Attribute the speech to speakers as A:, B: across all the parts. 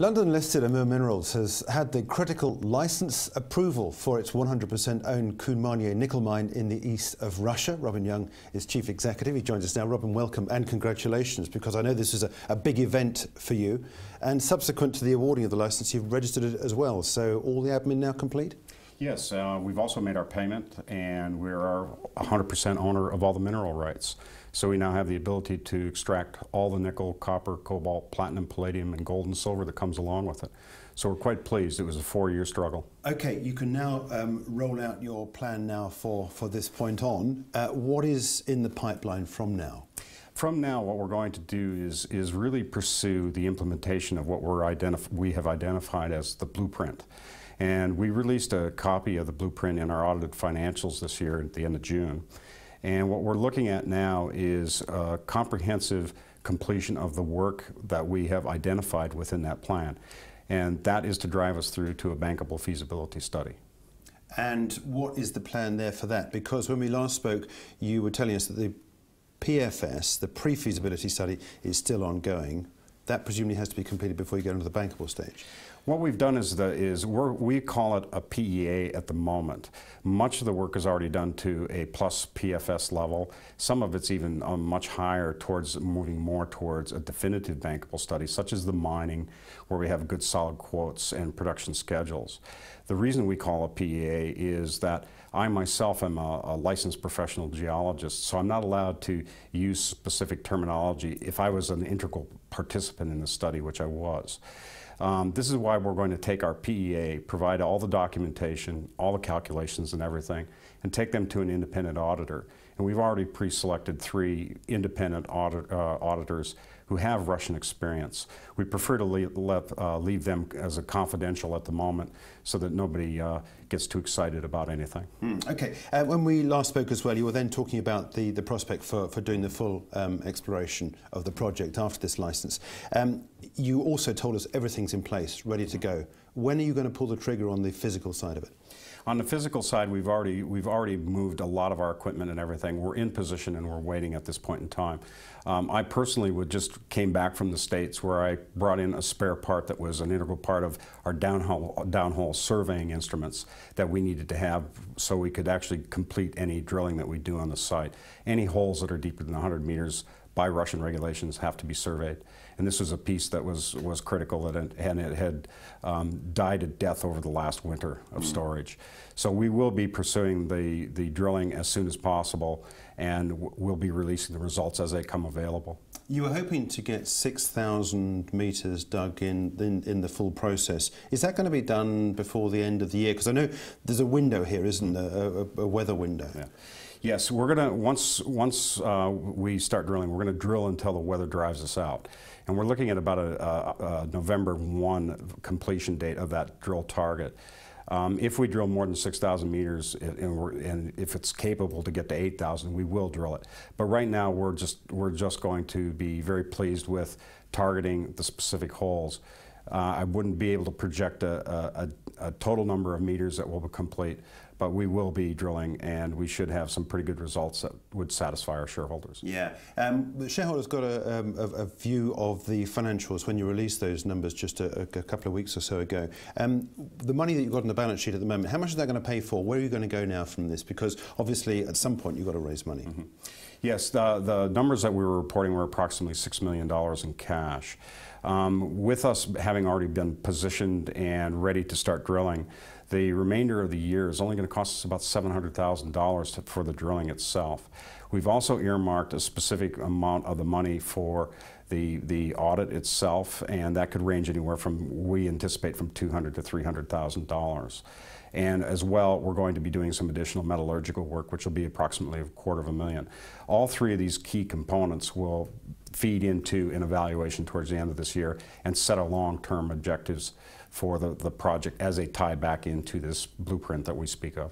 A: London-listed Amur Minerals has had the critical license approval for its 100% owned Kunmanie nickel mine in the east of Russia. Robin Young is chief executive. He joins us now. Robin, welcome and congratulations, because I know this is a big event for you. And subsequent to the awarding of the license, you've registered it as well. So all the admin now complete?
B: Yes, we've also made our payment, and we're 100% owner of all the mineral rights. So we now have the ability to extract all the nickel, copper, cobalt, platinum, palladium, and gold and silver that comes along with it. So we're quite pleased. It was a 4-year struggle. Okay,
A: you can now roll out your plan now for this point on. What is in the pipeline from now?
B: From now, what we're going to do is really pursue the implementation of what we have identified as the blueprint. And we released a copy of the blueprint in our audited financials this year at the end of June. And what we're looking at now is a comprehensive completion of the work that we have identified within that plan. And that is to drive us through to a bankable feasibility study.
A: And what is the plan there for that? Because when we last spoke, you were telling us that the PFS, the pre-feasibility study, is still ongoing. That presumably has to be completed before you go into the bankable stage.
B: What we've done we call it a PEA at the moment. Much of the work is already done to a plus PFS level. Some of it's even much higher, towards moving more towards a definitive bankable study, such as the mining, where we have good solid quotes and production schedules. The reason we call a PEA is that I myself am a licensed professional geologist, so I'm not allowed to use specific terminology if I was an integral participant in the study, which I was. This is why we're going to take our PEA, provide all the documentation, all the calculations and everything, and take them to an independent auditor. And we've already pre-selected 3 independent auditors who have Russian experience. We prefer to leave them as a confidential at the moment, so that nobody gets too excited about anything.
A: Okay. When we last spoke as well, you were then talking about the prospect for doing the full exploration of the project after this license. You also told us everything's in place, ready to go. When are you going to pull the trigger on the physical side of it?
B: On the physical side, we've already moved a lot of our equipment and everything. We're in position and we're waiting at this point in time. I personally just came back from the States, where I brought in a spare part that was an integral part of our downhole surveying instruments that we needed to have, so we could actually complete any drilling that we do on the site. Any holes that are deeper than 100 meters by Russian regulations have to be surveyed. And this was a piece that was critical, and it had died a death over the last winter of storage. So we will be pursuing the drilling as soon as possible, and we'll be releasing the results as they come available.
A: You were hoping to get 6,000 meters dug in the full process. Is that going to be done before the end of the year? Because I know there's a window here, isn't there? A weather window.
B: Yeah. Yes, we're going to, once we start drilling, we're going to drill until the weather drives us out. And we're looking at about a November 1 completion date of that drill target. If we drill more than 6,000 meters, and if it's capable to get to 8,000, we will drill it. But right now, we're just going to be very pleased with targeting the specific holes. I wouldn't be able to project a total number of meters that will complete, but we will be drilling, and we should have some pretty good results that would satisfy our shareholders.
A: Yeah. The shareholders got a view of the financials when you released those numbers just a couple of weeks or so ago. The money that you've got on the balance sheet at the moment, how much is that going to pay for? Where are you going to go now from this? Because obviously at some point you've got to raise money.
B: Yes, the numbers that we were reporting were approximately $6 million in cash. With us having already been positioned and ready to start drilling, the remainder of the year is only going to cost us about $700,000 for the drilling itself. We've also earmarked a specific amount of the money for the audit itself, and that could range anywhere from, we anticipate, from $200,000 to $300,000. And as well, we're going to be doing some additional metallurgical work, which will be approximately $250,000. All 3 of these key components will feed into an evaluation towards the end of this year and set a long-term objectives for the project as they tie back into this blueprint that we speak of.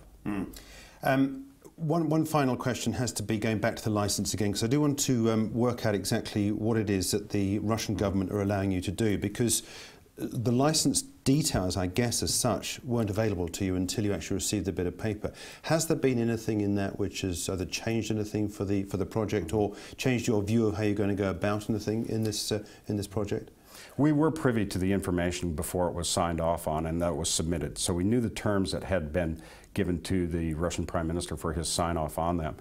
A: One final question has to be going back to the license again, because I do want to work out exactly what it is that the Russian government are allowing you to do, because the license details, I guess, as such, weren't available to you until you actually received the bit of paper. Has there been anything in that which has either changed anything for the project, or changed your view of how you're going to go about anything in this project?
B: We were privy to the information before it was signed off on and that was submitted. So we knew the terms that had been given to the Russian Prime Minister for his sign-off on them.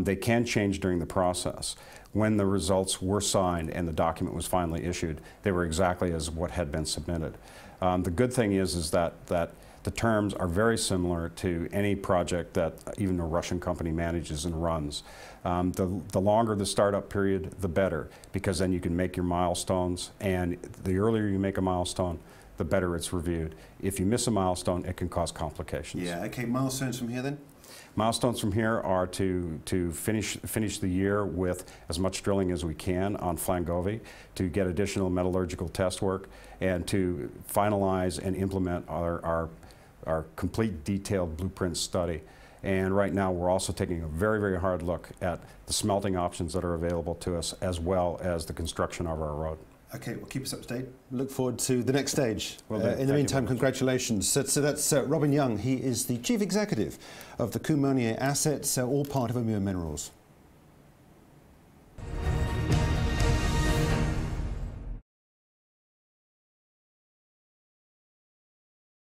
B: They can change during the process. When the results were signed and the document was finally issued, they were exactly as what had been submitted. The good thing is that the terms are very similar to any project that even a Russian company manages and runs. The longer the startup period, the better, because then you can make your milestones, and the earlier you make a milestone, the better it's reviewed. If you miss a milestone, it can cause complications.
A: Yeah, okay, milestones from here then?
B: Milestones from here are to finish the year with as much drilling as we can on Flangovi, to get additional metallurgical test work, and to finalize and implement our complete detailed blueprint study. And right now we're also taking a very, very hard look at the smelting options that are available to us, as well as the construction of our road.
A: Okay, well, keep us up to date. Look forward to the next stage.
B: Well,
A: in the meantime, congratulations. So that's Robin Young. He is the Chief Executive of the Coumanier assets, all part of Amur Minerals.